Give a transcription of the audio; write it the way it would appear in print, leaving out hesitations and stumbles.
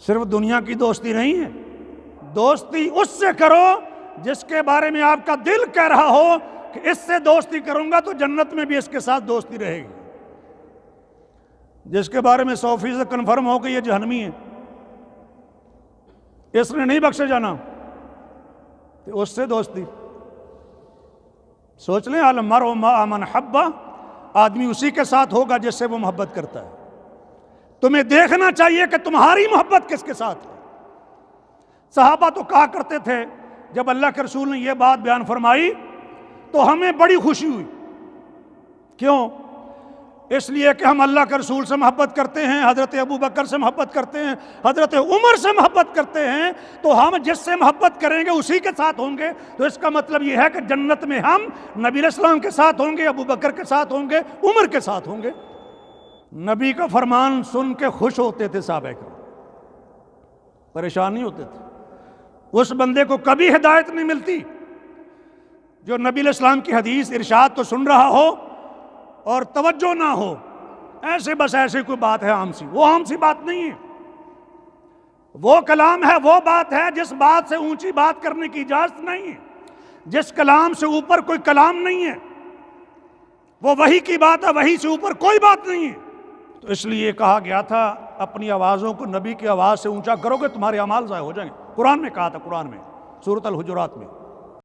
صرف دنیا کی دوستی نہیں ہے، دوستی اس سے کرو جس کے بارے میں آپ کا دل کہہ رہا ہو کہ اس سے دوستی کروں گا تو جنت میں بھی اس کے ساتھ دوستی رہے گی۔ جس کے بارے میں 100% کنفرم ہو کہ یہ جہنمی ہے، اس نے نہیں بخشے جانا، تو اس سے دوستی۔ سوچ لیں، المرء مع من حب، آدمی اسی کے ساتھ ہوگا جس سے وہ محبت کرتا ہے۔ تمہیں دیکھنا چاہیے کہ تمہاری محبت کس کے ساتھ ہے۔ صحابہ تو کہا کرتے تھے، جب اللہ کے رسول نے یہ بات بیان فرمائی تو ہمیں بڑی خوشی ہوئی۔ کیوں؟ اس لیے کہ ہم اللہ کے رسول سے محبت کرتے ہیں، حضرت ابو بکر سے محبت کرتے ہیں، حضرت عمر سے محبت کرتے ہیں، تو ہم جس سے محبت کریں گے اسی کے ساتھ ہوں گے۔ تو اس کا مطلب یہ ہے کہ جنت میں ہم نبی علیہ السلام کے ساتھ ہوں گے، ابو بکر کے ساتھ ہوں گے، عمر کے ساتھ ہوں گے۔ نبی کا فرمان سن کے خوش ہوتے تھے صحابہ کرام، پریشان نہیں ہوتے تھے۔ اس بندے کو کبھی ہدایت نہیں ملتی جو نبی علیہ السلام کی حدیث ارشاد تو سن رہا ہو اور توجہ نہ ہو، ایسے بس ایسے کوئی بات ہے عام سی، وہ عام سی بات نہیں ہے۔ وہ کلام ہے، وہ بات ہے جس بات سے اونچی بات کرنے کی اجازت نہیں ہے، جس کلام سے اوپر کوئی کلام نہیں ہے، وہ وحی کی بات ہے، وحی سے اوپر کوئی بات نہیں ہے۔ تو اس لیے کہا گیا تھا اپنی آوازوں کو نبی کی آواز سے اونچا کرو گے تمہارے اعمال ضائع ہو جائیں گے۔ قرآن میں کہا تھا، قرآن میں سورۃ الحجرات میں۔